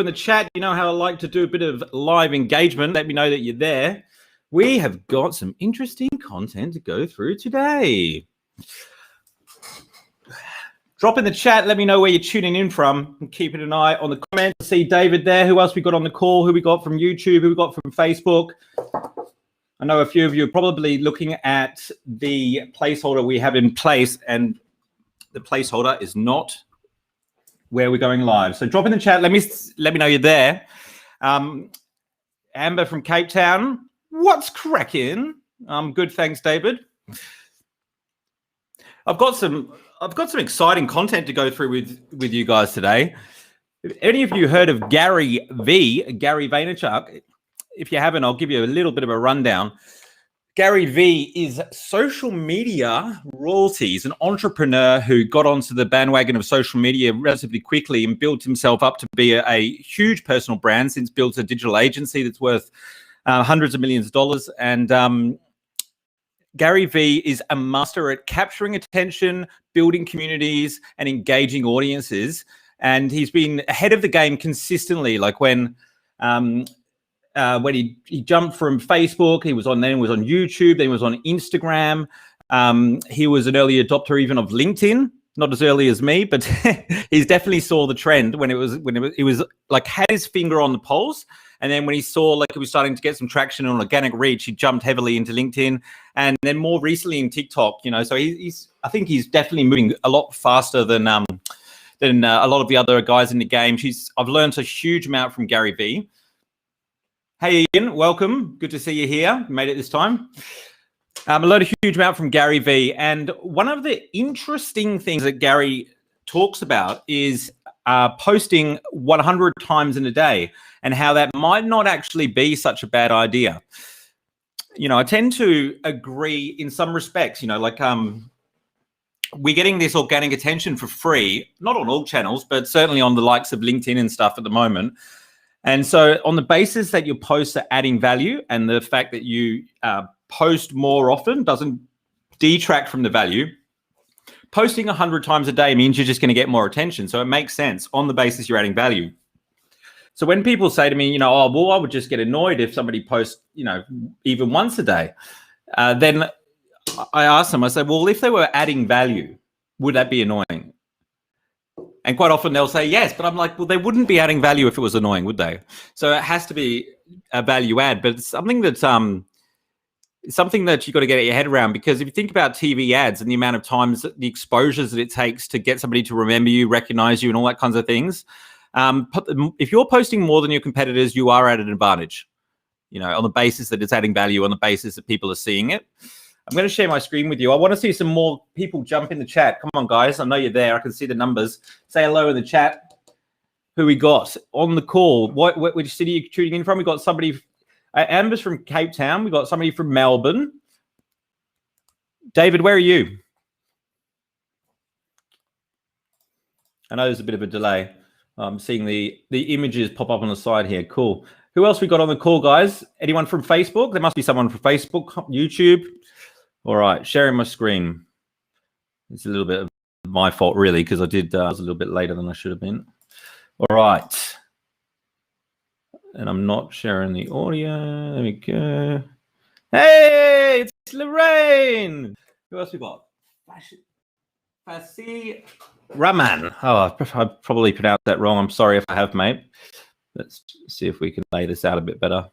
in the chat. You know how I like to do a bit of live engagement. Let me know that you're there. We have got some interesting content to go through today. Drop in the chat. Let me know where you're tuning in from. I'm keeping an eye on the comments. I see David there. Who else we got on the call? Who we got from YouTube? Who we got from Facebook? I know a few of you are probably looking at the placeholder we have in place, and the placeholder is not where we're going live. So drop in the chat. Let me know you're there. Amber from Cape Town. What's cracking? Good, thanks, David. I've got some exciting content to go through with you guys today. If any of you heard of Gary Vaynerchuk? If you haven't, I'll give you a little bit of a rundown. Gary V is social media royalty. He's an entrepreneur who got onto the bandwagon of social media relatively quickly and built himself up to be a huge personal brand. Since built a digital agency that's worth hundreds of millions of dollars. And Gary V is a master at capturing attention, building communities, and engaging audiences. And he's been ahead of the game consistently. Like when he jumped from Facebook, he was on YouTube, then he was on Instagram. He was an early adopter even of LinkedIn, not as early as me, but he's definitely saw the trend when it was like had his finger on the pulse. And then when he saw like it was starting to get some traction on organic reach, he jumped heavily into LinkedIn, and then more recently in TikTok. You know, so I think he's definitely moving a lot faster than a lot of the other guys in the game. I've learned a huge amount from Gary V. Hey Ian, welcome. Good to see you here. You made it this time. I learned a huge amount from Gary V. And one of the interesting things that Gary talks about is posting 100 times in a day, and how that might not actually be such a bad idea. You know, I tend to agree in some respects. You know, like we're getting this organic attention for free, not on all channels, but certainly on the likes of LinkedIn and stuff at the moment. And so on the basis that your posts are adding value, and the fact that you post more often doesn't detract from the value, posting 100 times a day means you're just going to get more attention. So it makes sense on the basis you're adding value. So when people say to me, you know, oh, well, I would just get annoyed if somebody posts, you know, even once a day, then I ask them, I say, well, if they were adding value, would that be annoying? And quite often they'll say yes, but I'm like, well, they wouldn't be adding value if it was annoying, would they? So it has to be a value add, but it's something that you've got to get your head around, because if you think about TV ads and the amount of times, the exposures that it takes to get somebody to remember you, recognize you, and all that kinds of things, if you're posting more than your competitors, you are at an advantage, you know, on the basis that it's adding value, on the basis that people are seeing it. I'm going to share my screen with you. I want to see some more people jump in the chat. Come on, guys. I know you're there. I can see the numbers. Say hello in the chat. Who we got on the call? Which city are you tuning in from? We got somebody, Amber's from Cape Town. We got somebody from Melbourne. David, where are you? I know there's a bit of a delay. I'm seeing the images pop up on the side here. Cool. Who else we got on the call, guys? Anyone from Facebook? There must be someone from Facebook, YouTube. All right, sharing my screen. It's a little bit of my fault, really, because I was a little bit later than I should have been. All right. And I'm not sharing the audio. There we go. Hey, it's Lorraine. Who else we got? Fasi Raman. Oh, I probably pronounced that wrong. I'm sorry if I have, mate. Let's see if we can lay this out a bit better.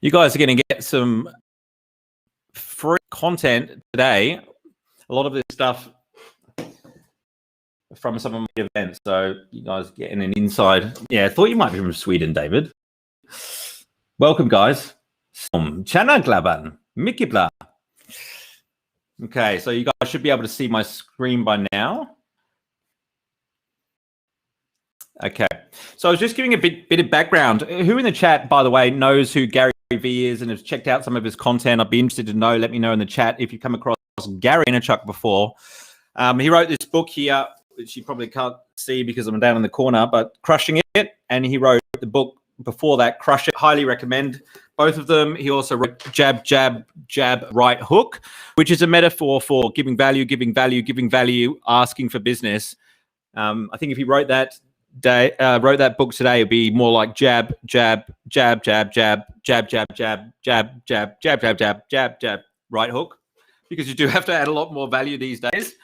You guys are going to get some free content today. A lot of this stuff from some of my events. So you guys getting an inside. Yeah, I thought you might be from Sweden, David. Welcome, guys. Tjena grabben. Mycket bra. Okay, so you guys should be able to see my screen by now. Okay, so I was just giving a bit of background. Who in the chat, by the way, knows who Gary V is and has checked out some of his content? I'd be interested to know. Let me know in the chat if you come across Gary Vaynerchuk before. He wrote this book here, which you probably can't see because I'm down in the corner, but Crushing It. And he wrote the book before that, Crush It. Highly recommend both of them. He also wrote Jab, Jab, Jab, Right Hook, which is a metaphor for giving value, asking for business. I think if he wrote that book today, it'd be more like jab, jab, jab, jab, jab, jab, jab, jab, jab, jab, jab, jab, jab, jab, jab, right hook, because you do have to add a lot more value these days.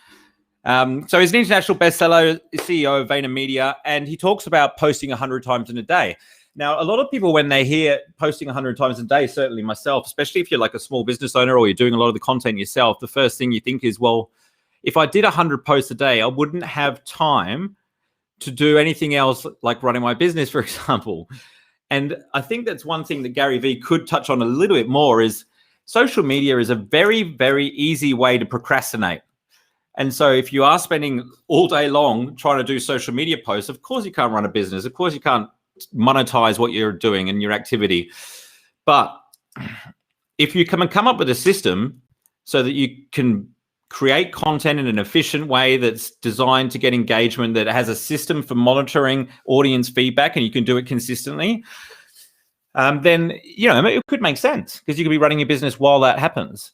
So he's an international bestseller, CEO of VaynerMedia, and he talks about posting 100 times in a day. Now, a lot of people, when they hear posting 100 times a day, certainly myself, especially if you're like a small business owner or you're doing a lot of the content yourself, the first thing you think is, well, if I did 100 posts a day, I wouldn't have time to do anything else like running my business, for example. And I think that's one thing that Gary Vee could touch on a little bit more is social media is a very, very easy way to procrastinate. And so if you are spending all day long trying to do social media posts, of course you can't run a business. Of course you can't monetize what you're doing and your activity. But if you come up with a system so that you can create content in an efficient way that's designed to get engagement, that has a system for monitoring audience feedback, and you can do it consistently, then it could make sense because you could be running your business while that happens.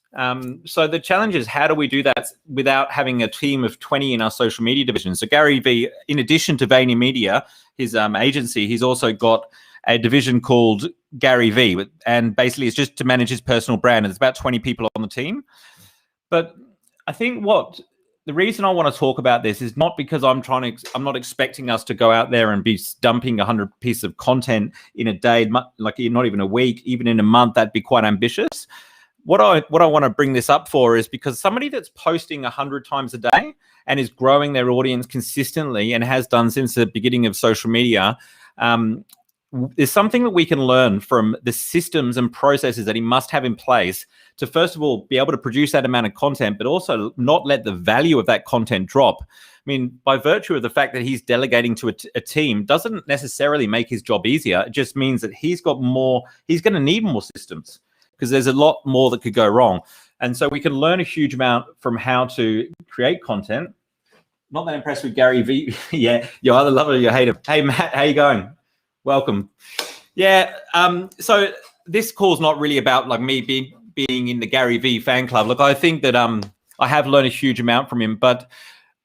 So the challenge is, how do we do that without having a team of 20 in our social media division? So Gary Vee, in addition to VaynerMedia, his agency, he's also got a division called Gary Vee, and basically it's just to manage his personal brand. There's about 20 people on the team. But I think the reason I want to talk about this is not because I'm not expecting us to go out there and be dumping 100 pieces of content in a day, like not even a week, even in a month. That'd be quite ambitious. What I want to bring this up for is because somebody that's posting 100 times a day and is growing their audience consistently and has done since the beginning of social media, there's something that we can learn from the systems and processes that he must have in place to, first of all, be able to produce that amount of content, but also not let the value of that content drop. I mean, by virtue of the fact that he's delegating to a team doesn't necessarily make his job easier. It just means that he's going to need more systems because there's a lot more that could go wrong. And so we can learn a huge amount from how to create content. Not that impressed with Gary Vee. Yeah, you either love it or you hate him. Hey, Matt, how you going? Welcome. Yeah. So this call's not really about like me being in the Gary Vee fan club. Look, I think that I have learned a huge amount from him, but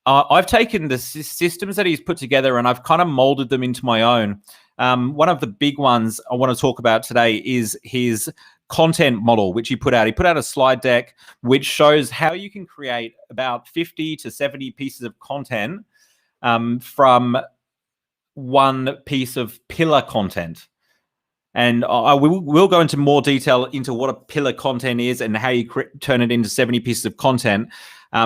I've taken the systems that he's put together and I've kind of molded them into my own. One of the big ones I want to talk about today is his content model, which he put out. He put out a slide deck which shows how you can create about 50 to 70 pieces of content from one piece of pillar content. And we'll go into more detail into what a pillar content is and how you turn it into 70 pieces of content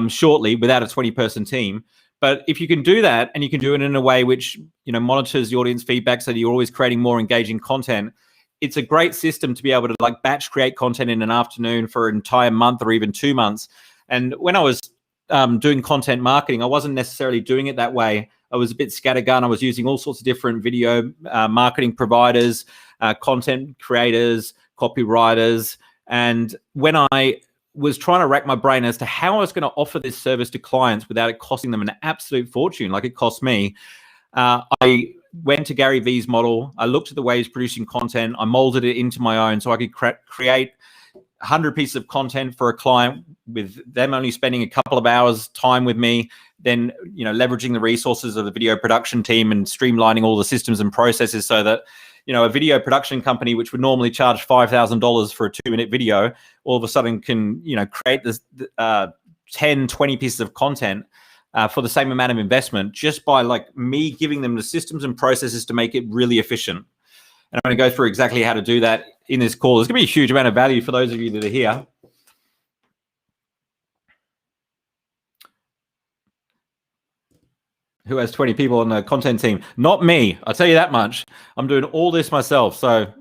shortly without a 20-person team. But if you can do that and you can do it in a way which monitors the audience feedback so that you're always creating more engaging content, it's a great system to be able to like batch create content in an afternoon for an entire month or even 2 months. And when I was doing content marketing, I wasn't necessarily doing it that way. I was a bit scattergun. I was using all sorts of different video marketing providers, content creators, copywriters. And when I was trying to rack my brain as to how I was going to offer this service to clients without it costing them an absolute fortune like it cost me, I went to Gary Vee's model. I looked at the way he's producing content. I molded it into my own so I could create 100 pieces of content for a client with them only spending a couple of hours time with me, then leveraging the resources of the video production team and streamlining all the systems and processes so that a video production company which would normally charge $5,000 for a 2-minute video all of a sudden can create this 10, 20 pieces of content for the same amount of investment just by like me giving them the systems and processes to make it really efficient. And I'm going to go through exactly how to do that in this call. There's going to be a huge amount of value for those of you that are here. Who has 20 people on the content team? Not me. I'll tell you that much. I'm doing all this myself. So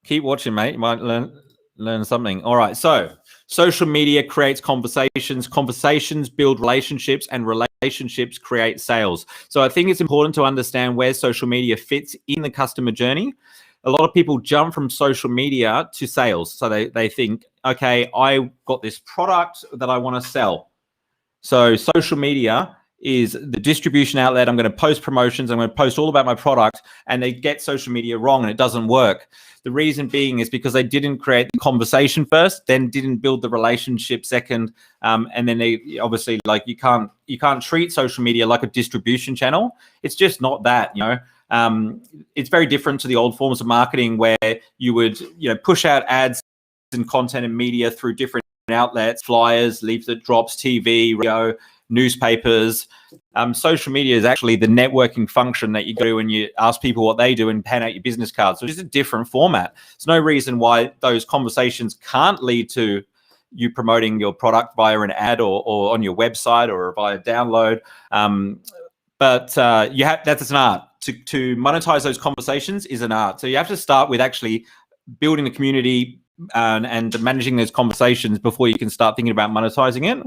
keep watching, mate. You might learn something. All right. So social media creates conversations. Conversations build relationships, and relationships create sales. So I think it's important to understand where social media fits in the customer journey. A lot of people jump from social media to sales. So they think, okay, I got this product that I want to sell. So social media is the distribution outlet. I'm going to post promotions. I'm going to post all about my product, and they get social media wrong and it doesn't work. The reason being is because they didn't create the conversation first, then didn't build the relationship second, and then they obviously, like, you can't treat social media like a distribution channel. It's just not that, it's very different to the old forms of marketing where you would, push out ads and content and media through different outlets, flyers, leaflet drops, TV, radio, newspapers. Social media is actually the networking function that you do when you ask people what they do and pan out your business cards. So it's a different format. There's no reason why those conversations can't lead to you promoting your product via an ad or on your website or via download. But that's an art. To monetize those conversations is an art. So you have to start with actually building the community and managing those conversations before you can start thinking about monetizing it.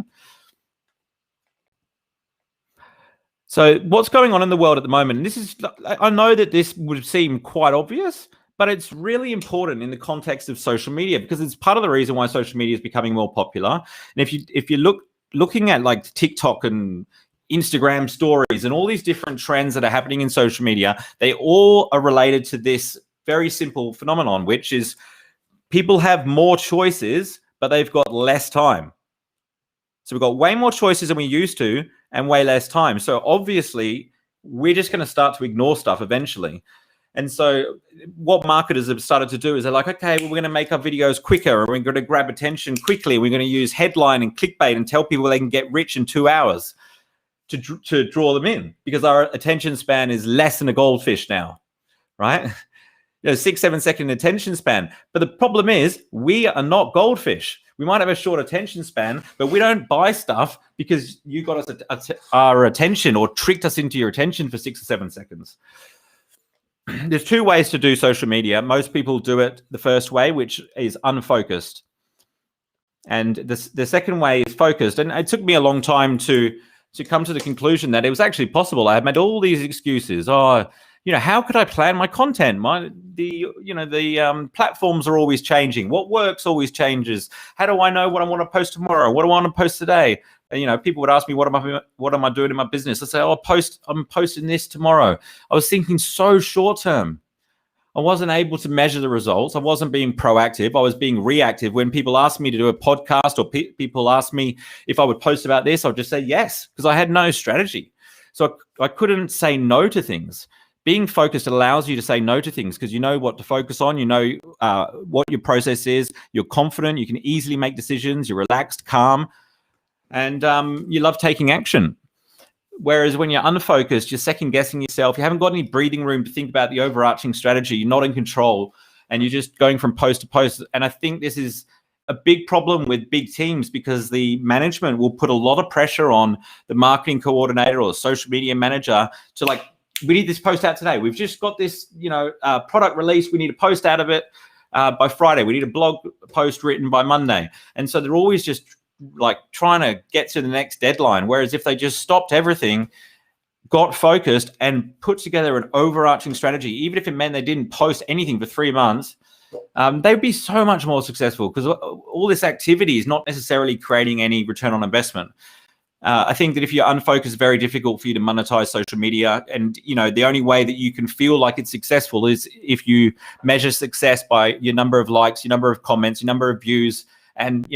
So what's going on in the world at the moment, and this is, I know that this would seem quite obvious, but it's really important in the context of social media because it's part of the reason why social media is becoming more popular. And if you looking at like TikTok and Instagram stories and all these different trends that are happening in social media, they all are related to this very simple phenomenon, which is people have more choices, but they've got less time. So we've got way more choices than we used to and way less time. So obviously, we're just going to start to ignore stuff eventually. And so what marketers have started to do is they're like, okay, well, we're going to make our videos quicker, and we're going to grab attention quickly. We're going to use headline and clickbait and tell people they can get rich in 2 hours to draw them in, because our attention span is less than a goldfish now, right? 6-7 second attention span. But the problem is we are not goldfish. We might have a short attention span, but we don't buy stuff because you got us our attention or tricked us into your attention for 6 or 7 seconds. There's 2 ways to do social media. Most people do it the first way, which is unfocused. And the second way is focused. And it took me a long time to come to the conclusion that it was actually possible. I had made all these excuses. How could I plan my content? The platforms are always changing. What works always changes. How do I know what I want to post tomorrow? What do I want to post today? People would ask me, what am I doing in my business? I say, I'm posting this tomorrow. I was thinking so short term. I wasn't able to measure the results. I wasn't being proactive. I was being reactive. When people asked me to do a podcast or people asked me if I would post about this, I would just say yes, because I had no strategy. So I couldn't say no to things. Being focused allows you to say no to things because you know what to focus on. You know what your process is. You're confident. You can easily make decisions. You're relaxed, calm, and you love taking action. Whereas when you're unfocused, you're second guessing yourself. You haven't got any breathing room to think about the overarching strategy. You're not in control, and you're just going from post to post. And I think this is a big problem with big teams because the management will put a lot of pressure on the marketing coordinator or social media manager to we need this post out today. We've just got this, product release. We need a post out of it by Friday. We need a blog post written by Monday. And so they're always just trying to get to the next deadline. Whereas if they just stopped everything, got focused and put together an overarching strategy, even if it meant they didn't post anything for 3 months, they'd be so much more successful because all this activity is not necessarily creating any return on investment. I think that if you're unfocused, it's very difficult for you to monetize social media. And, the only way that you can feel like it's successful is if you measure success by your number of likes, your number of comments, your number of views, and,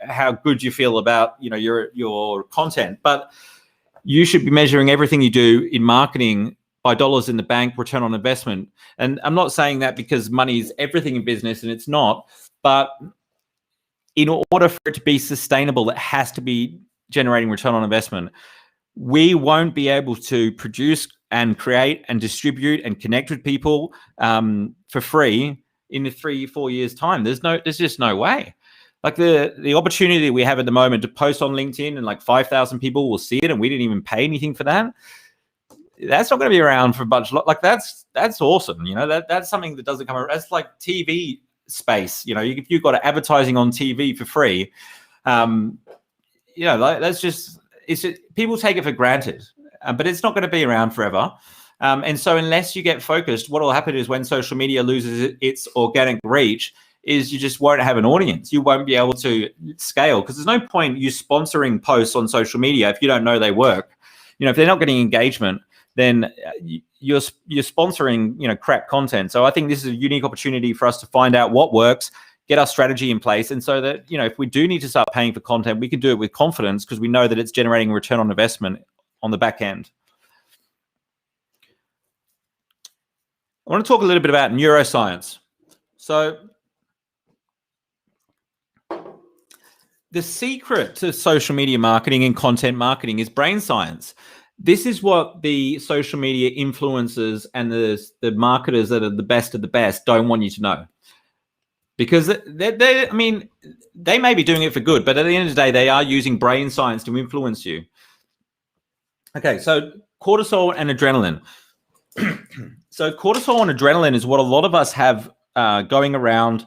how good you feel about, your content. But you should be measuring everything you do in marketing by dollars in the bank, return on investment. And I'm not saying that because money is everything in business, and it's not. But in order for it to be sustainable, it has to be generating return on investment. We won't be able to produce and create and distribute and connect with people for free in 3-4 years' time. There's just no way. The opportunity we have at the moment to post on LinkedIn and 5,000 people will see it, and we didn't even pay anything for that. That's not going to be around for a bunch. That's awesome. That's something that doesn't come around. That's like TV space. If you've got advertising on TV for free, that's just people take it for granted, but it's not going to be around forever. And so unless you get focused, what will happen is when social media loses its organic reach is you just won't have an audience. You won't be able to scale because there's no point you sponsoring posts on social media if you don't know they work. if they're not getting engagement, then you're sponsoring, crap content. So I think this is a unique opportunity for us to find out what works, get our strategy in place. And so that, if we do need to start paying for content, we can do it with confidence because we know that it's generating a return on investment on the back end. I want to talk a little bit about neuroscience. So the secret to social media marketing and content marketing is brain science. This is what the social media influencers and the marketers that are the best of the best don't want you to know. Because they may be doing it for good, but at the end of the day, they are using brain science to influence you. Okay, so cortisol and adrenaline. So cortisol and adrenaline is what a lot of us have going around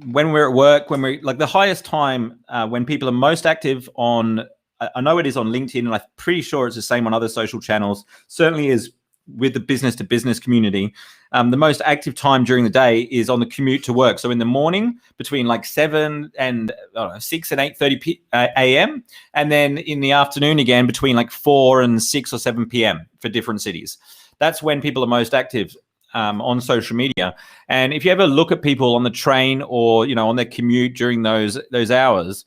when we're at work, when we're like the highest time when people are most active on, I know it is on LinkedIn, and I'm pretty sure it's the same on other social channels, certainly is with the business to business community. The most active time during the day is on the commute to work. So in the morning between like 7 and 6 and 8:30 a.m. And then in the afternoon again between like 4 and 6 or 7 p.m. for different cities. That's when people are most active on social media. And if you ever look at people on the train or, on their commute during those hours,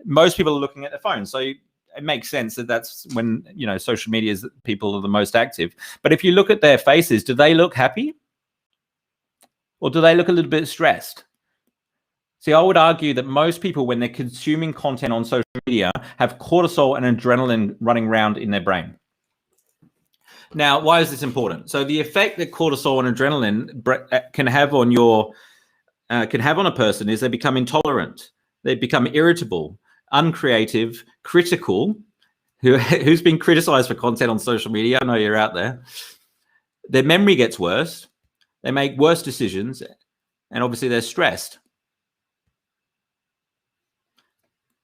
most people are looking at their phones. So it makes sense that that's when, social media is people are the most active. But if you look at their faces, do they look happy? Or do they look a little bit stressed? See, I would argue that most people, when they're consuming content on social media, have cortisol and adrenaline running around in their brain. Now, why is this important? So the effect that cortisol and adrenaline can have on a person is they become intolerant, they become irritable, uncreative, critical. Who's been criticized for content on social media? I know you're out there. Their memory gets worse. They make worse decisions, and obviously they're stressed.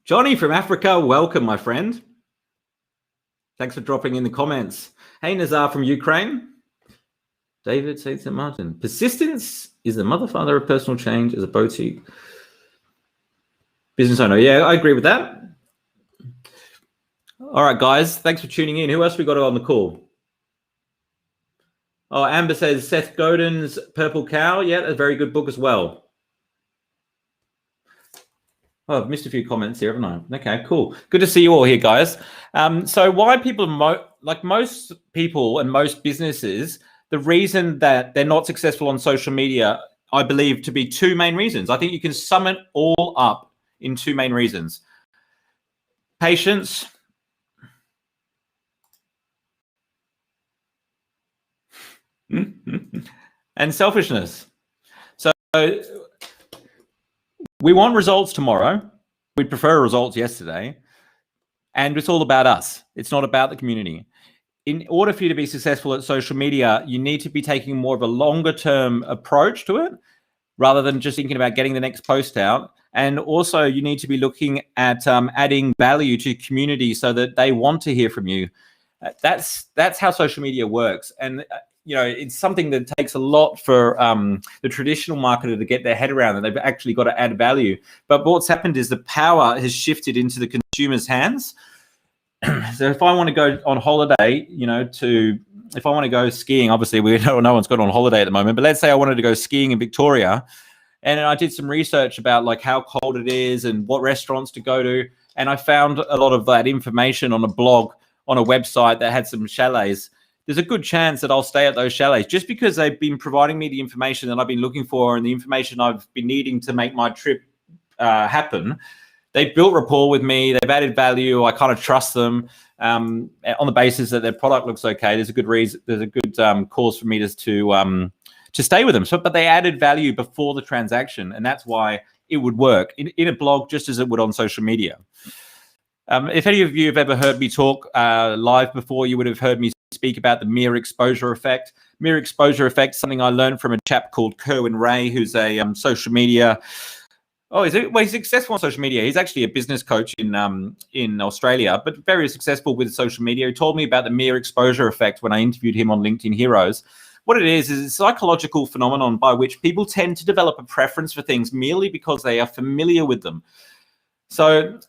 Johnny from Africa, welcome, my friend. Thanks for dropping in the comments. Hey, Nazar from Ukraine. David St. Martin. Persistence is the mother father of personal change as a boutique business owner. Yeah, I agree with that. All right, guys. Thanks for tuning in. Who else we got on the call? Oh, Amber says Seth Godin's Purple Cow. Yeah, that's a very good book as well. Oh, I've missed a few comments here, haven't I? Okay, cool. Good to see you all here, guys. So why people, like most people and most businesses, the reason that they're not successful on social media, I believe to be two main reasons. I think you can sum it all up in two main reasons. Patience and selfishness. So we want results tomorrow. We'd prefer results yesterday. And it's all about us. It's not about the community. In order for you to be successful at social media, you need to be taking more of a longer term approach to it rather than just thinking about getting the next post out. And also you need to be looking at adding value to community so that they want to hear from you. That's how social media works. And it's something that takes a lot for the traditional marketer to get their head around, that they've actually got to add value. But what's happened is the power has shifted into the consumer's hands. So if I want to go on holiday, if I want to go skiing, obviously no one's gone on holiday at the moment, but let's say I wanted to go skiing in Victoria, and I did some research about like how cold it is and what restaurants to go to. And I found a lot of that information on a blog, on a website that had some chalets. There's a good chance that I'll stay at those chalets just because they've been providing me the information that I've been looking for and the information I've been needing to make my trip happen. They've built rapport with me. They've added value. I kind of trust them on the basis that their product looks okay. There's a good reason. There's a good cause for me to stay with them. So, but they added value before the transaction, and that's why it would work in a blog just as it would on social media. If any of you have ever heard me talk live before, you would have heard me speak about the mere exposure effect. Mere exposure effect, something I learned from a chap called Kerwin Ray, who's a social media. Oh, he's successful on social media. He's actually a business coach in Australia, but very successful with social media. He told me about the mere exposure effect when I interviewed him on LinkedIn Heroes. What it is a psychological phenomenon by which people tend to develop a preference for things merely because they are familiar with them. So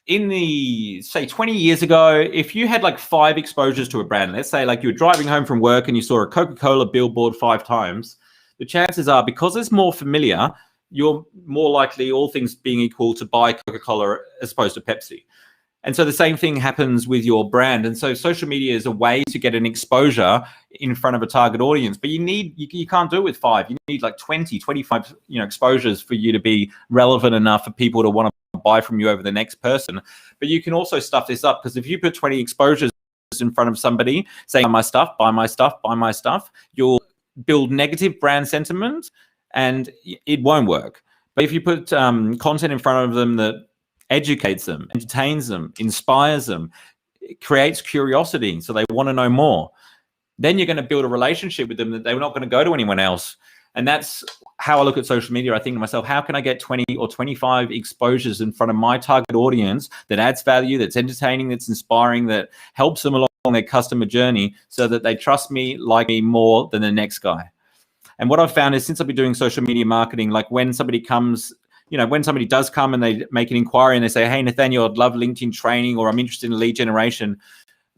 in the, say, 20 years ago, if you had like 5 exposures to a brand, let's say like you were driving home from work and you saw a Coca-Cola billboard 5 times, the chances are, because it's more familiar, you're more likely, all things being equal, to buy Coca-Cola as opposed to Pepsi. And so the same thing happens with your brand. And so social media is a way to get an exposure in front of a target audience, but you can't do it with 5. You need like 20, 25, exposures for you to be relevant enough for people to want to buy from you over the next person. But you can also stuff this up, because if you put 20 exposures in front of somebody saying, buy my stuff, buy my stuff, buy my stuff, you'll build negative brand sentiment and it won't work. But if you put content in front of them that educates them, entertains them, inspires them, creates curiosity so they want to know more, then you're going to build a relationship with them that they're not going to go to anyone else. And that's how I look at social media. I think to myself, how can I get 20 or 25 exposures in front of my target audience that adds value, that's entertaining, that's inspiring, that helps them along their customer journey, so that they trust me, like me more than the next guy. And what I've found is, since I've been doing social media marketing, like when somebody comes, when somebody does come and they make an inquiry and they say, hey, Nathaniel, I'd love LinkedIn training, or I'm interested in lead generation,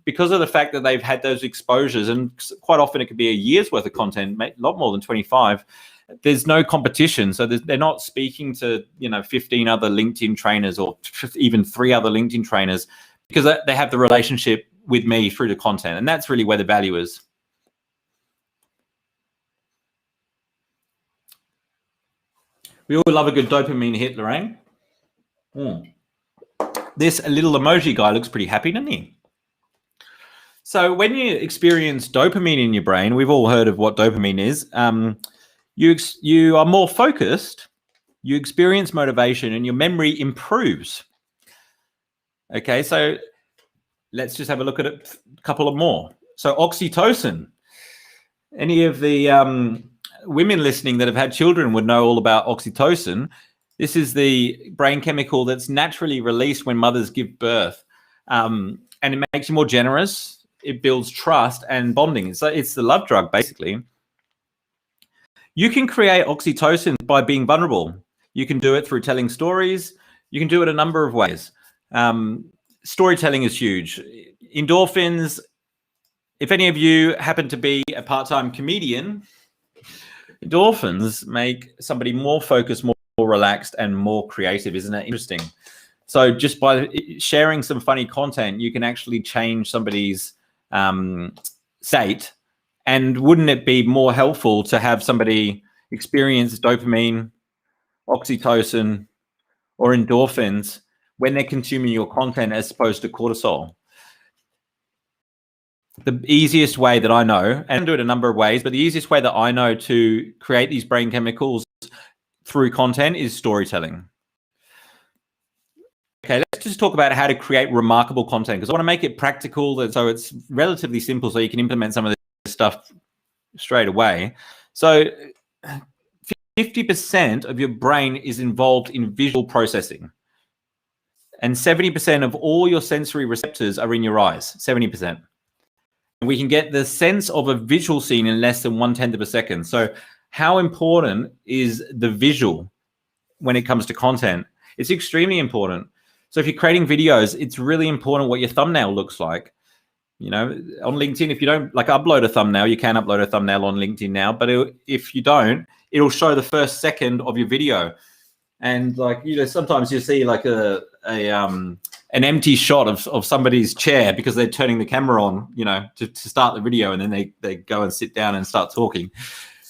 because of the fact that they've had those exposures, and quite often it could be a year's worth of content, a lot more than 25, there's no competition. So they're not speaking to, 15 other LinkedIn trainers, or even 3 other LinkedIn trainers, because they have the relationship with me through the content. And that's really where the value is. We all love a good dopamine hit, Lorraine. This little emoji guy looks pretty happy, doesn't he? So when you experience dopamine in your brain, we've all heard of what dopamine is. You are more focused, you experience motivation, and your memory improves. Okay, so let's just have a look at a couple of more. So oxytocin. Any of the women listening that have had children would know all about oxytocin. This is the brain chemical that's naturally released when mothers give birth. And it makes you more generous. It builds trust and bonding. So it's the love drug, basically. You can create oxytocin by being vulnerable. You can do it through telling stories. You can do it a number of ways. Storytelling is huge. Endorphins. If any of you happen to be a part-time comedian, endorphins make somebody more focused, more relaxed, and more creative. Isn't that interesting? So just by sharing some funny content, you can actually change somebody's state. And wouldn't it be more helpful to have somebody experience dopamine, oxytocin, or endorphins when they're consuming your content, as opposed to cortisol? The easiest way that I know, and I do it a number of ways, but the easiest way that I know to create these brain chemicals through content is storytelling. Okay, let's just talk about how to create remarkable content, because I want to make it practical, so it's relatively simple, so you can implement some of this stuff straight away. So 50% of your brain is involved in visual processing, and 70% of all your sensory receptors are in your eyes. 70%. And we can get the sense of a visual scene in less than 1/10 of a second. So how important is the visual when it comes to content? It's extremely important. So if you're creating videos, it's really important what your thumbnail looks like. On LinkedIn, if you don't upload a thumbnail, you can upload a thumbnail on LinkedIn now, but if you don't, it'll show the first second of your video. And sometimes you see an empty shot of somebody's chair because they're turning the camera on, to start the video, and then they go and sit down and start talking.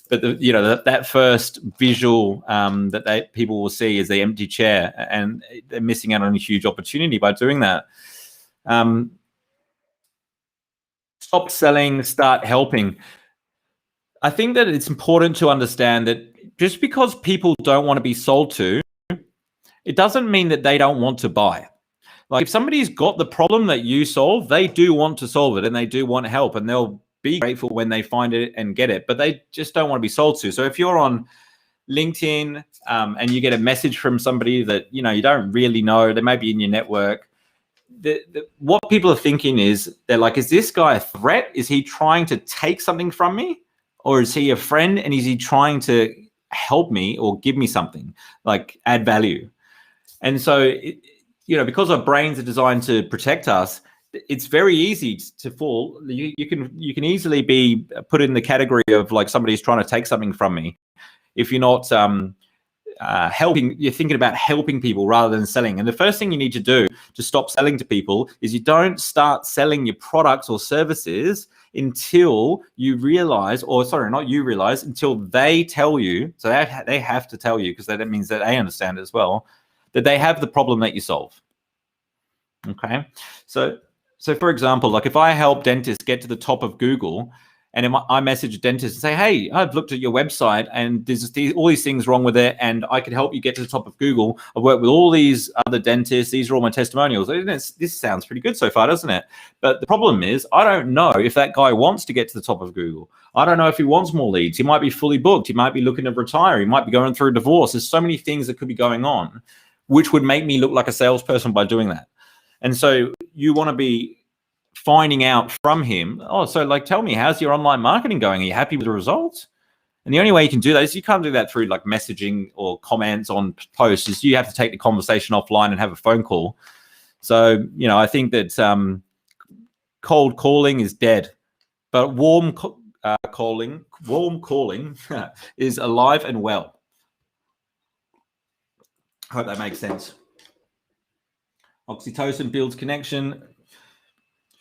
But that first visual that people will see is the empty chair, and they're missing out on a huge opportunity by doing that. Stop selling, start helping. I think that it's important to understand that just because people don't want to be sold to, it doesn't mean that they don't want to buy. If somebody's got the problem that you solve, they do want to solve it, and they do want help, and they'll be grateful when they find it and get it, but they just don't want to be sold to. So if you're on LinkedIn and you get a message from somebody that you don't really know, they may be in your network, what people are thinking is, they're like, is this guy a threat? Is he trying to take something from me? Or is he a friend, and is he trying to help me or give me something, add value? And so because our brains are designed to protect us, it's very easy to fall. You can easily be put in the category of like somebody's trying to take something from me if you're not helping. You're thinking about helping people rather than selling. And the first thing you need to do to stop selling to people is you don't start selling your products or services until you realize, or sorry, not you realize, until they tell you. So they have to tell you, because that means that they understand as well, that they have the problem that you solve. Okay, so for example, like if I help dentists get to the top of Google, and I message a dentist and say, hey, I've looked at your website and there's all these things wrong with it, and I can help you get to the top of Google. I've worked with all these other dentists. These are all my testimonials. This sounds pretty good so far, doesn't it? But the problem is I don't know if that guy wants to get to the top of Google. I don't know if he wants more leads. He might be fully booked. He might be looking to retire. He might be going through a divorce. There's so many things that could be going on, which would make me look like a salesperson by doing that. And so you want to be finding out from him, oh, so like, tell me, how's your online marketing going? Are you happy with the results? And the only way you can do that is you can't do that through like messaging or comments on posts. Is you have to take the conversation offline and have a phone call. So, I think that cold calling is dead, but warm calling is alive and well. I hope that makes sense. Oxytocin builds connection.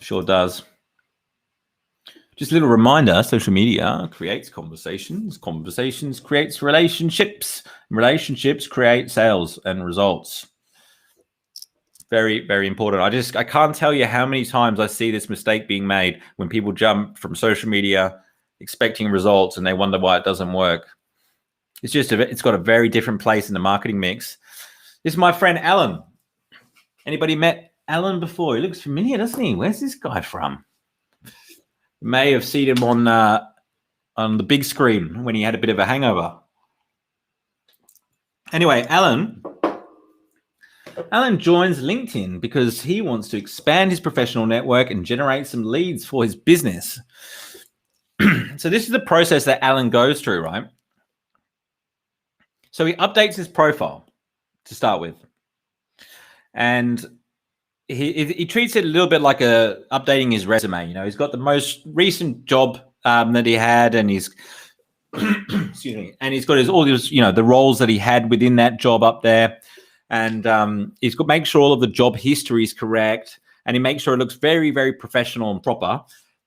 Sure does. Just a little reminder, social media creates conversations. Conversations creates relationships. Relationships create sales and results. Very, very important. I can't tell you how many times I see this mistake being made when people jump from social media expecting results and they wonder why it doesn't work. It's got a very different place in the marketing mix. This is my friend Alan. Anybody met Alan before? He looks familiar, doesn't he? Where's this guy from? You may have seen him on the big screen when he had a bit of a hangover. Anyway, Alan joins LinkedIn because he wants to expand his professional network and generate some leads for his business. So this is the process that Alan goes through, right? So he updates his profile to start with. And he treats it a little bit like updating his resume. He's got the most recent job that he had, and he's excuse me, and he's got all these, the roles that he had within that job up there, and he's got to make sure all of the job history is correct, and he makes sure it looks very, very professional and proper.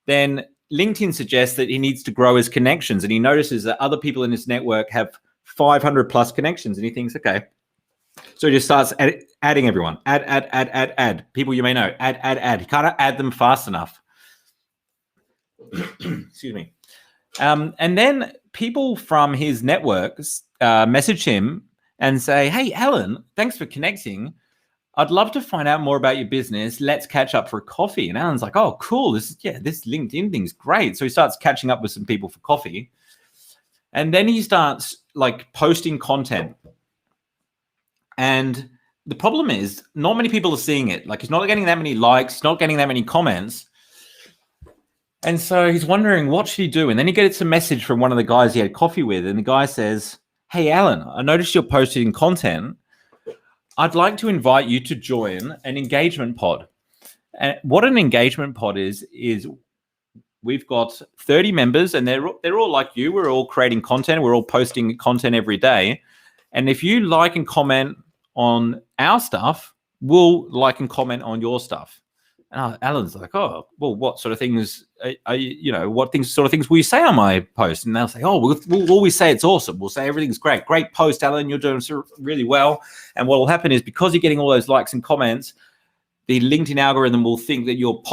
Then LinkedIn suggests that he needs to grow his connections, and he notices that other people in his network have 500 plus connections, and he thinks, okay. So he just starts adding everyone. Add. People you may know. Add. He can't add them fast enough. Excuse me. And then people from his networks message him and say, hey, Alan, thanks for connecting. I'd love to find out more about your business. Let's catch up for coffee. And Alan's like, oh, cool. This LinkedIn thing's great. So he starts catching up with some people for coffee. And then he starts like posting content. And the problem is not many people are seeing it. Like, he's not getting that many likes, he's not getting that many comments. And so he's wondering, what should he do? And then he gets a message from one of the guys he had coffee with. And the guy says, hey, Alan, I noticed you're posting content. I'd like to invite you to join an engagement pod. And what an engagement pod is we've got 30 members, and they're all like you. We're all creating content. We're all posting content every day. And if you like and comment on our stuff, we'll like and comment on your stuff. And Alan's like, oh, well, what sort of things sort of things will you say on my post? And they'll say, oh, we'll always say it's awesome. We'll say everything's great. Great post, Alan. You're doing really well. And what will happen is, because you're getting all those likes and comments, the LinkedIn algorithm will think that you're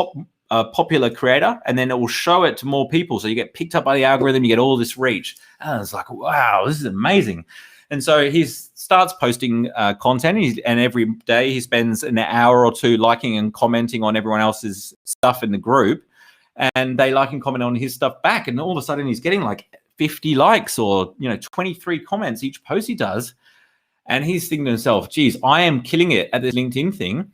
a popular creator, and then it will show it to more people. So you get picked up by the algorithm, you get all this reach. And it's like, wow, this is amazing. And so he starts posting content, and every day he spends an hour or two liking and commenting on everyone else's stuff in the group, and they like and comment on his stuff back. And all of a sudden he's getting like 50 likes or 23 comments each post he does. And he's thinking to himself, geez, I am killing it at this LinkedIn thing.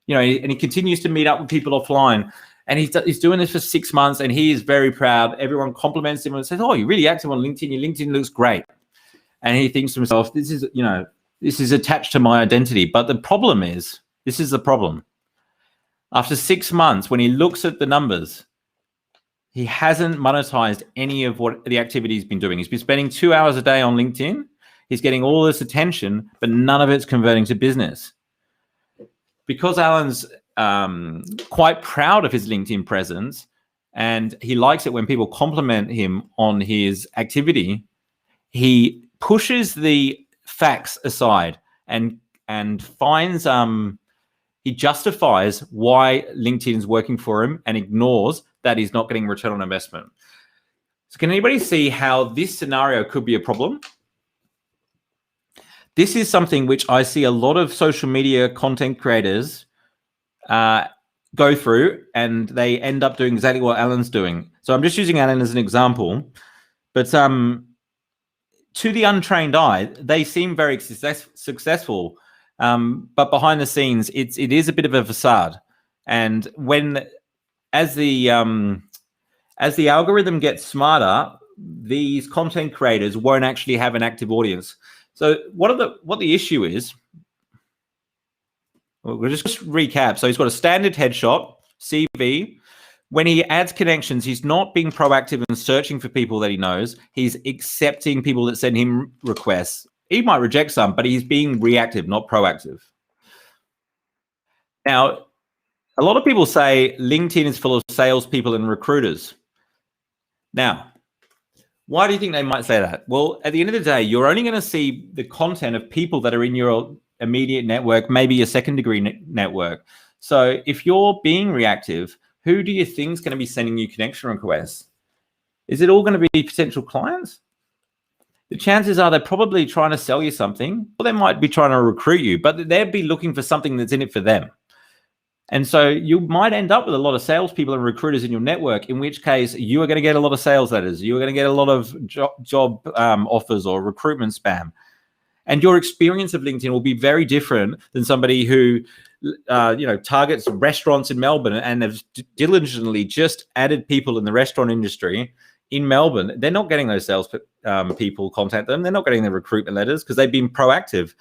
And he continues to meet up with people offline. And he's doing this for 6 months, and he is very proud. Everyone compliments him and says, oh, you're really active on LinkedIn. Your LinkedIn looks great. And he thinks to himself, this is attached to my identity. But the problem is This is the problem. After 6 months, when he looks at the numbers, he hasn't monetized any of what the activity he's been doing. He's been spending 2 hours a day on LinkedIn. He's getting all this attention, but none of it's converting to business. Because Alan's quite proud of his LinkedIn presence, and he likes it when people compliment him on his activity, he pushes the facts aside and finds he justifies why LinkedIn is working for him and ignores that he's not getting return on investment. So can anybody see how this scenario could be a problem? This is something which I see a lot of social media content creators go through, and they end up doing exactly what Alan's doing. So I'm just using Alan as an example, but to the untrained eye, they seem very successful, but behind the scenes, it is a bit of a facade. And as the algorithm gets smarter, these content creators won't actually have an active audience. So what the issue is, we'll just recap. So he's got a standard headshot, CV. When he adds connections, he's not being proactive and searching for people that he knows. He's accepting people that send him requests. He might reject some, but he's being reactive, not proactive. Now, a lot of people say LinkedIn is full of salespeople and recruiters. Now, why do you think they might say that? Well, at the end of the day, you're only going to see the content of people that are in your immediate network, maybe a second degree network. So if you're being reactive, who do you think is going to be sending you connection requests? Is it all going to be potential clients? The chances are they're probably trying to sell you something, or they might be trying to recruit you, but they'd be looking for something that's in it for them. And so you might end up with a lot of salespeople and recruiters in your network, in which case you are going to get a lot of sales letters. You are going to get a lot of job offers or recruitment spam. And your experience of LinkedIn will be very different than somebody who, targets restaurants in Melbourne and have diligently just added people in the restaurant industry in Melbourne. They're not getting those sales people contact them. They're not getting the recruitment letters because they've been proactive.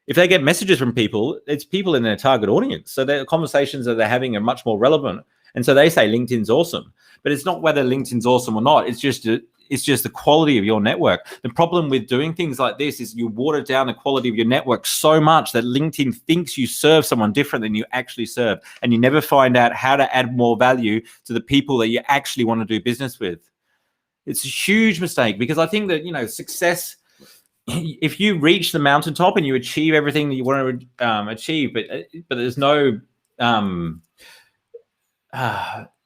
If they get messages from people, it's people in their target audience. So the conversations that they're having are much more relevant. And so they say LinkedIn's awesome, but it's not whether LinkedIn's awesome or not. It's just the quality of your network. The problem with doing things like this is you water down the quality of your network so much that LinkedIn thinks you serve someone different than you actually serve. And you never find out how to add more value to the people that you actually want to do business with. It's a huge mistake, because I think that, success, if you reach the mountaintop and you achieve everything that you want to achieve, but there's no,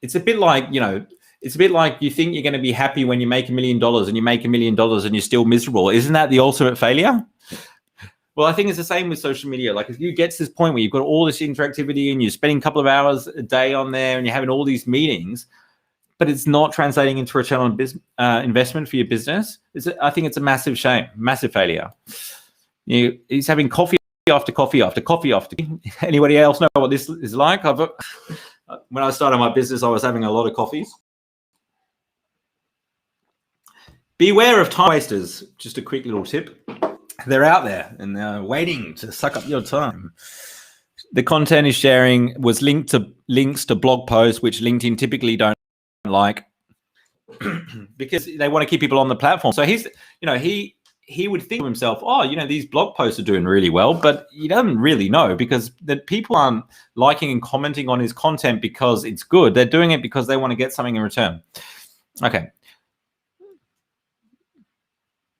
it's a bit like, it's a bit like you think you're going to be happy when you make $1 million and you make $1 million and you're still miserable. Isn't that the ultimate failure? Well, I think it's the same with social media. Like, if you get to this point where you've got all this interactivity and you're spending a couple of hours a day on there and you're having all these meetings, but it's not translating into return on investment for your business, I think it's a massive shame, massive failure. He's having coffee after coffee after coffee after. Anybody else know what this is like? When I started my business, I was having a lot of coffees. Beware of time wasters. Just a quick little tip. They're out there and they're waiting to suck up your time. The content he's sharing was links to blog posts, which LinkedIn typically don't like, because they want to keep people on the platform. So he would think to himself, these blog posts are doing really well, but he doesn't really know, because the people aren't liking and commenting on his content because it's good. They're doing it because they want to get something in return. Okay.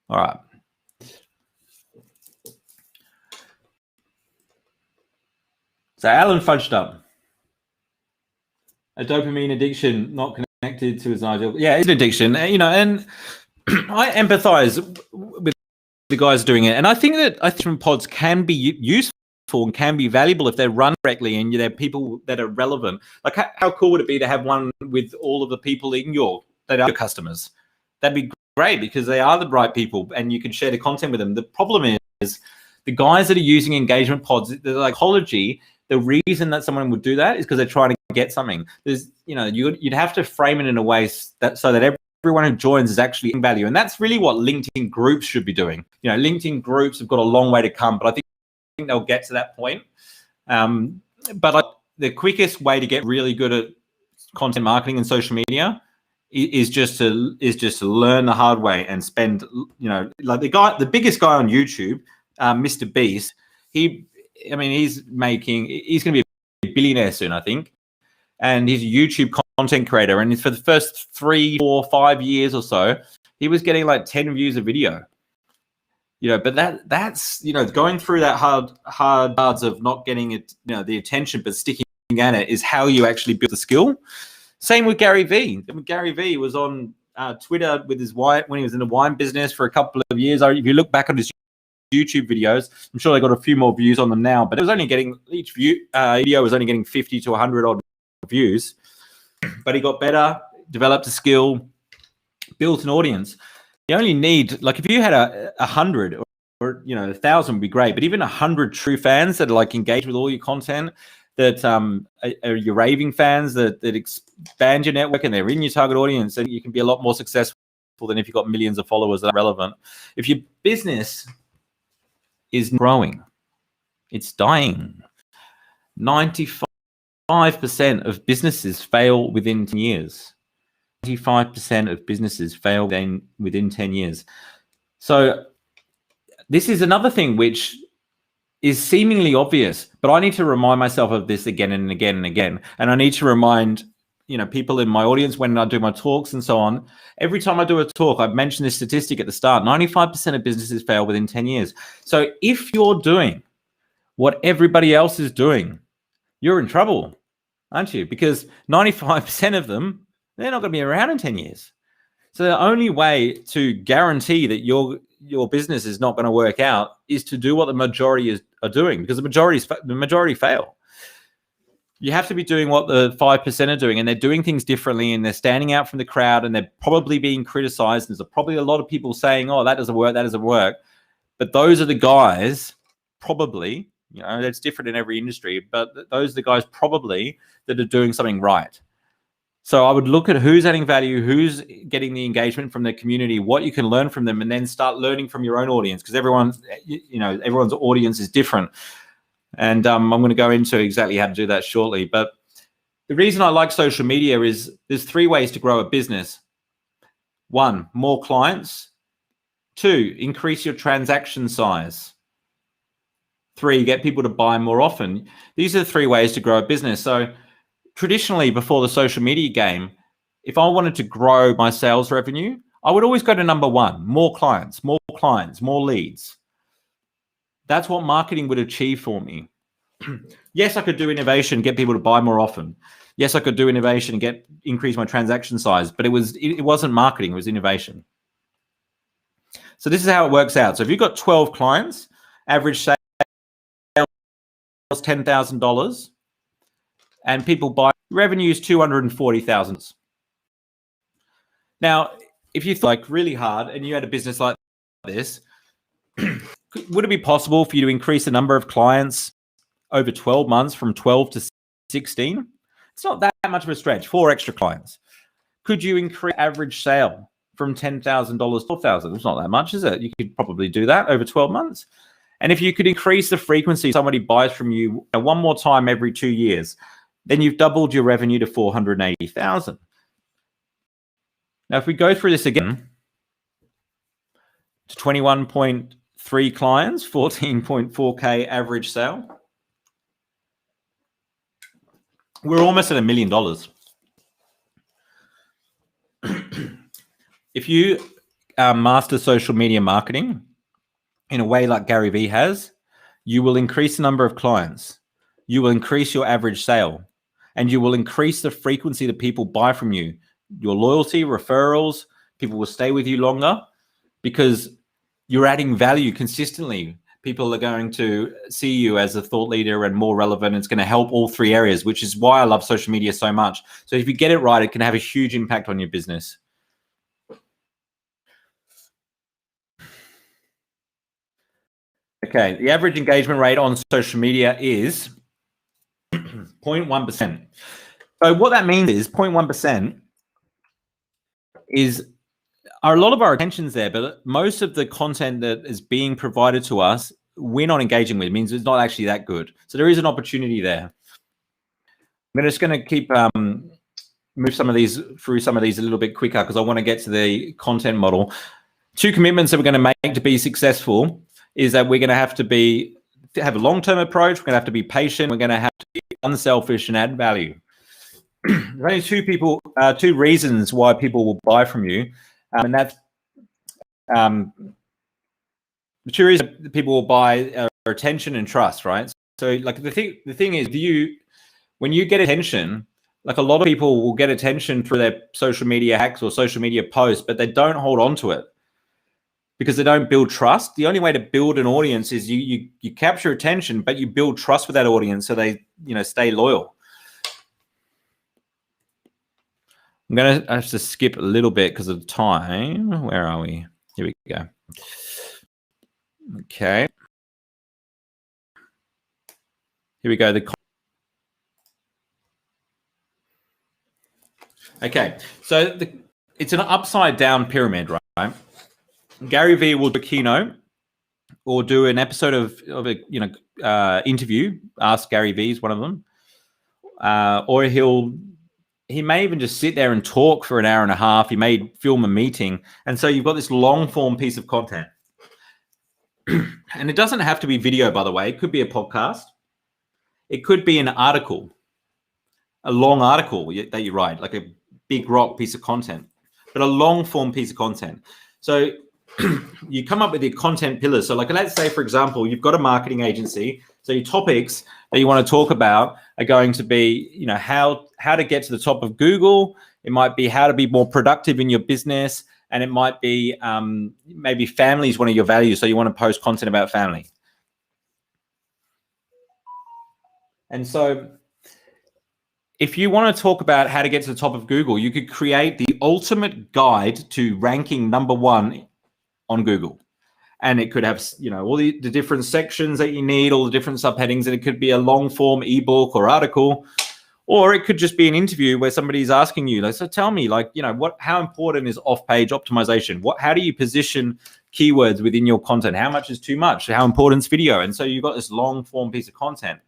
All right. So Alan fudged up. A dopamine addiction not connected to his ideal. Yeah, it's an addiction, and I empathize with the guys doing it. And I think that different pods can be useful and can be valuable if they're run correctly and they're people that are relevant. Like, how cool would it be to have one with all of the people that are your customers? That'd be great, because they are the right people and you can share the content with them. The problem is the guys that are using engagement pods, the psychology, the reason that someone would do that is because they're trying to get something. You'd have to frame it in a way so that everyone who joins is actually getting value. And that's really what LinkedIn groups should be doing. LinkedIn groups have got a long way to come, but I think they'll get to that point. But the quickest way to get really good at content marketing and social media is just to learn the hard way and spend, like the biggest guy on YouTube, Mr. Beast. He's going to be a billionaire soon, I think. And he's a YouTube content creator. And for the first 3, 4, 5 years or so, he was getting like 10 views a video. But that's going through that hard yards of not getting it, the attention, but sticking at it is how you actually build the skill. Same with Gary Vee. Gary Vee was on Twitter with his wife when he was in the wine business for a couple of years. If you look back on his YouTube videos, I'm sure they got a few more views on them now, but it was only getting, each video was only getting 50 to 100 odd views. But he got better, developed a skill, built an audience. You only need, like, if you had 100 or 1,000 would be great, but even 100 true fans that are like engaged with all your content, that are your raving fans that expand your network and they're in your target audience, and you can be a lot more successful than if you've got millions of followers that are relevant. If your business is growing, it's dying. 95% of businesses fail within 10 years. 95% of businesses fail within 10 years. So this is another thing which is seemingly obvious, but I need to remind myself of this again and again and again. And I need to remind, people in my audience when I do my talks and so on. Every time I do a talk, I've mentioned this statistic at the start: 95% of businesses fail within 10 years. So if you're doing what everybody else is doing, you're in trouble, aren't you? Because 95% of them, they're not going to be around in 10 years. So the only way to guarantee that your business is not going to work out is to do what the majority are doing, because the majority fail. You have to be doing what the 5% are doing, and they're doing things differently, and they're standing out from the crowd, and they're probably being criticized. There's probably a lot of people saying, "Oh, that doesn't work." But those are the guys, probably, that's different in every industry, but those are the guys probably that are doing something right. So I would look at who's adding value, who's getting the engagement from their community, what you can learn from them, and then start learning from your own audience, because everyone's audience is different. And I'm going to go into exactly how to do that shortly. But the reason I like social media is there's 3 ways to grow a business. 1, more clients. 2, increase your transaction size. 3, get people to buy more often. These are the 3 ways to grow a business. So traditionally, before the social media game, if I wanted to grow my sales revenue, I would always go to number 1, more clients, more leads. That's what marketing would achieve for me. Yes, I could do innovation, get people to buy more often. Yes, I could do innovation and increase my transaction size, but it wasn't marketing, it was innovation. So this is how it works out. So if you've got 12 clients, average sales $10,000, and people buy, revenue is $240,000. Now, if you like really hard and you had a business like this, would it be possible for you to increase the number of clients over 12 months from 12 to 16? It's not that much of a stretch, 4 extra clients. Could you increase average sale from $10,000 to $12,000? It's not that much, is it? You could probably do that over 12 months. And if you could increase the frequency somebody buys from you one more time every 2 years, then you've doubled your revenue to $480,000. Now, if we go through this again, to 21.3 clients, 14.4K average sale, we're almost at $1 million. If you master social media marketing in a way like Gary Vee has, you will increase the number of clients, you will increase your average sale, and you will increase the frequency that people buy from you. Your loyalty, referrals, people will stay with you longer because you're adding value consistently. People are going to see you as a thought leader and more relevant. It's going to help all 3 areas, which is why I love social media so much. So if you get it right, it can have a huge impact on your business. Okay, the average engagement rate on social media is 0.1%. So what that means is 0.1% are a lot of our attention's there, but most of the content that is being provided to us we're not engaging with, it means it's not actually that good. So there is an opportunity there. I'm just going to keep move some of these through some of these a little bit quicker because I want to get to the content model. 2 commitments that we're going to make to be successful is that we're going to have a long-term approach. We're going to have to be patient. We're going to have to be unselfish and add value. There's only 2 reasons why people will buy from you, and that's the 2 reasons that people will buy are attention and trust, right? So, like the thing is, when you get attention, like a lot of people will get attention through their social media hacks or social media posts, but they don't hold on to it because they don't build trust. The only way to build an audience is you capture attention, but you build trust with that audience so they stay loyal. I'm going to have to skip a little bit because of time. Where are we? Here we go. Okay. Here we go. Okay. So it's an upside down pyramid, right? Gary Vee will do a keynote or do an episode of a interview. Ask Gary Vee is one of them. Or he may even just sit there and talk for an hour and a half. He may film a meeting. And so you've got this long form piece of content. And it doesn't have to be video, by the way. It could be a podcast. It could be an article, a long article that you write, like a big rock piece of content, but a long form piece of content. So you come up with your content pillars. So like, let's say, for example, you've got a marketing agency. So your topics that you want to talk about are going to be, how to get to the top of Google. It might be how to be more productive in your business. And it might be maybe family is one of your values. So you want to post content about family. And so if you want to talk about how to get to the top of Google, you could create the ultimate guide to ranking #1 on Google. And it could have, all the different sections that you need, all the different subheadings, and it could be a long form ebook or article, or it could just be an interview where somebody's asking you, so tell me, how important is off-page optimization? How do you position keywords within your content? How much is too much? How important is video? And so you've got this long form piece of content.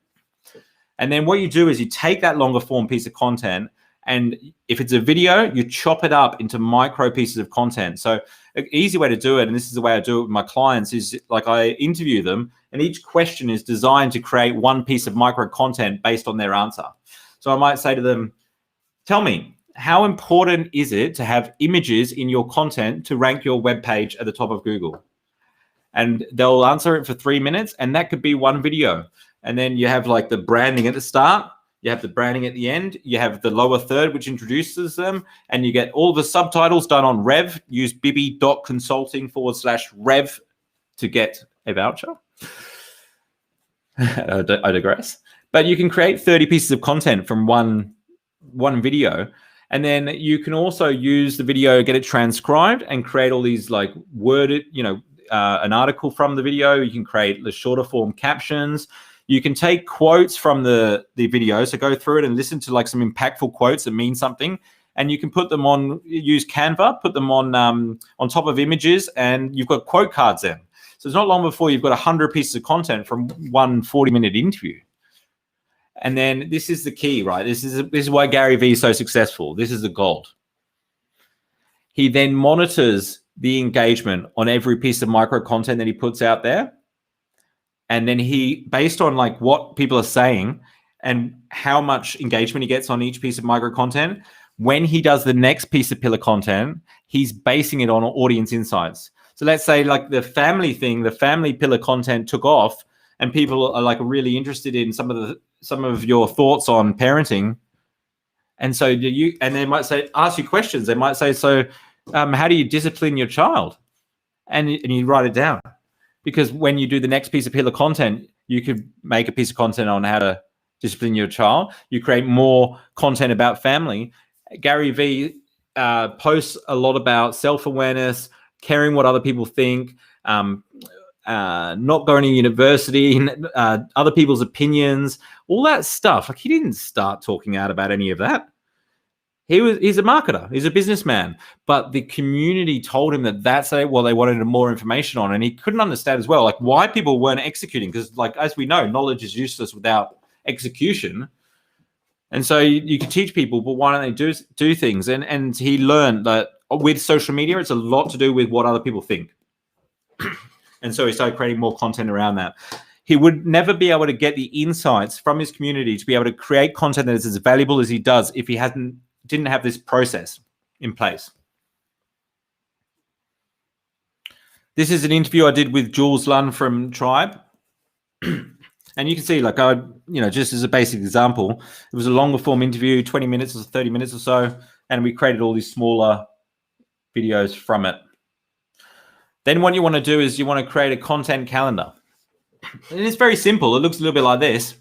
And then what you do is you take that longer form piece of content, and if it's a video, you chop it up into micro pieces of content. So an easy way to do it, and this is the way I do it with my clients, is like I interview them, and each question is designed to create one piece of micro content based on their answer. So I might say to them, tell me, how important is it to have images in your content to rank your web page at the top of Google? And they'll answer it for 3 minutes, and that could be one video. And then you have like the branding at the start, you have the branding at the end, you have the lower third, which introduces them, and you get all the subtitles done on Rev. Use bibby.consulting/Rev to get a voucher. I digress. But you can create 30 pieces of content from one video. And then you can also use the video, get it transcribed, and create all these like worded, an article from the video. You can create the shorter form captions. You can take quotes from the video. So go through it and listen to like some impactful quotes that mean something. And you can put them on, use Canva, put them on top of images, and you've got quote cards then. So it's not long before you've got 100 pieces of content from one 40-minute interview. And then this is the key, right? This is why Gary Vee is so successful. This is the gold. He then monitors the engagement on every piece of micro content that he puts out there. And then he, based on like what people are saying and how much engagement he gets on each piece of micro content, when he does the next piece of pillar content, he's basing it on audience insights. So let's say like the family thing, the family pillar content took off, and people are like really interested in some of your thoughts on parenting. And so and they might say, ask you questions. They might say, so how do you discipline your child? And you write it down. Because when you do the next piece of pillar content, you could make a piece of content on how to discipline your child. You create more content about family. Gary Vee posts a lot about self-awareness, caring what other people think, not going to university, other people's opinions, all that stuff. Like, he didn't start talking out about any of that. he's a marketer, he's a businessman, but the community told him that that's what they wanted more information on, and he couldn't understand as well, like why people weren't executing, because like as we know, knowledge is useless without execution. And so you can teach people, but why don't they do things? And he learned that with social media, it's a lot to do with what other people think. And so he started creating more content around that. He would never be able to get the insights from his community to be able to create content that is as valuable as he does if he didn't have this process in place. This is an interview I did with Jules Lund from Tribe. And you can see, like, just as a basic example, it was a longer form interview, 20 minutes or 30 minutes or so, and we created all these smaller videos from it. Then what you want to do is you want to create a content calendar. And it's very simple. It looks a little bit like this.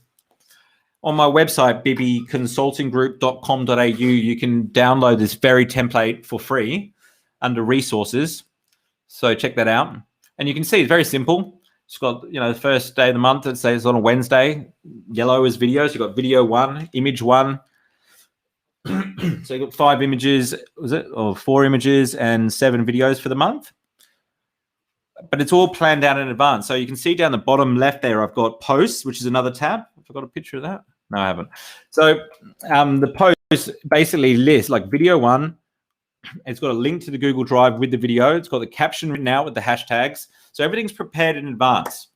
On my website, bibbyconsultinggroup.com.au, you can download this very template for free under resources. So check that out. And you can see it's very simple. It's got, the first day of the month, let's say it's on a Wednesday. Yellow is videos. You've got video 1, image 1. So you've got 5 images, or 4 images and 7 videos for the month. But it's all planned out in advance. So you can see down the bottom left there, I've got posts, which is another tab. Have I got a picture of that? No, I haven't. So the post basically lists like video 1. It's got a link to the Google Drive with the video. It's got the caption written out with the hashtags. So everything's prepared in advance.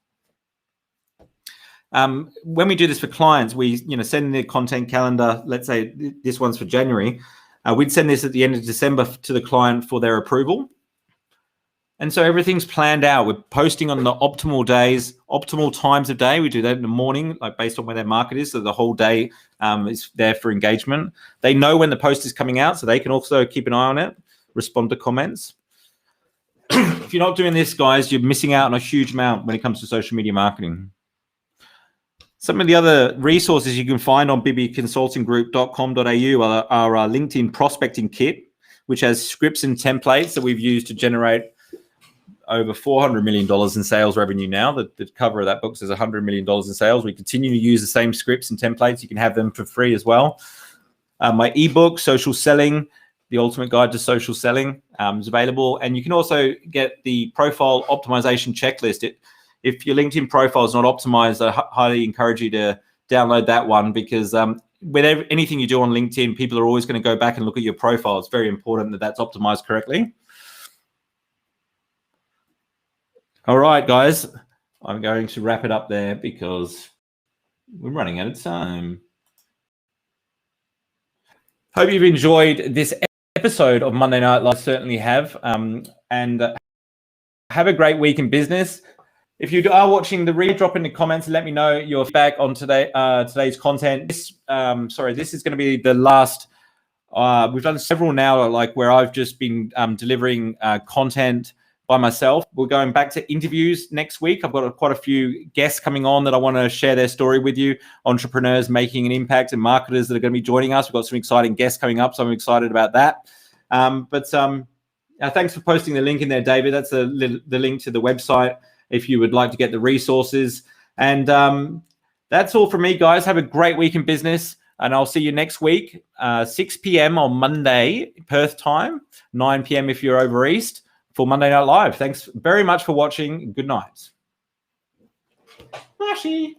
When we do this for clients, we send the content calendar. Let's say this one's for January. We'd send this at the end of December to the client for their approval. And so everything's planned out. We're posting on the optimal days, optimal times of day. We do that in the morning, like based on where their market is. So the whole day is there for engagement. They know when the post is coming out, so they can also keep an eye on it, respond to comments. If you're not doing this, guys, you're missing out on a huge amount when it comes to social media marketing. Some of the other resources you can find on bibbyconsultinggroup.com.au are our LinkedIn prospecting kit, which has scripts and templates that we've used to generate over $400 million in sales revenue now. The cover of that book says $100 million in sales. We continue to use the same scripts and templates. You can have them for free as well. My ebook, Social Selling, The Ultimate Guide to Social Selling, is available. And you can also get the profile optimization checklist. If your LinkedIn profile is not optimized, I highly encourage you to download that one, because with anything you do on LinkedIn, people are always going to go back and look at your profile. It's very important that that's optimized correctly. All right, guys, I'm going to wrap it up there because we're running out of time. Hope you've enjoyed this episode of Monday Night Live. Certainly have. And have a great week in business. If you are watching the read, drop in the comments and let me know your feedback on today's content. This is going to be the last. We've done several now, like where I've just been delivering content by myself. We're going back to interviews next week. I've got quite a few guests coming on that I want to share their story with you. Entrepreneurs making an impact and marketers that are going to be joining us. We've got some exciting guests coming up, so I'm excited about that. Thanks for posting the link in there, David. That's the link to the website if you would like to get the resources. And that's all from me, guys. Have a great week in business, and I'll see you next week, 6 p.m. on Monday, Perth time, 9 p.m. if you're over East, for Monday Night Live. Thanks very much for watching. Good night. Mashi.